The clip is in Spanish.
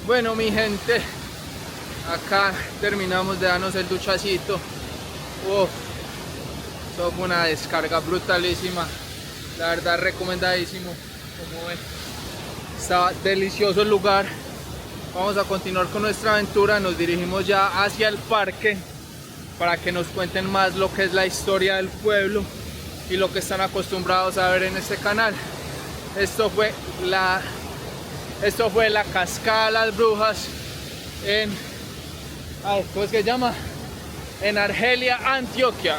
Bueno, mi gente, acá terminamos de darnos el duchacito. Uf, eso fue una descarga brutalísima. La verdad, recomendadísimo. Como ven, está delicioso el lugar. Vamos a continuar con nuestra aventura. Nos dirigimos ya hacia el parque para que nos cuenten más lo que es la historia del pueblo y lo que están acostumbrados a ver en este canal. Esto fue la Cascada de las Brujas en, ¿cómo es que se llama? En Argelia, Antioquia.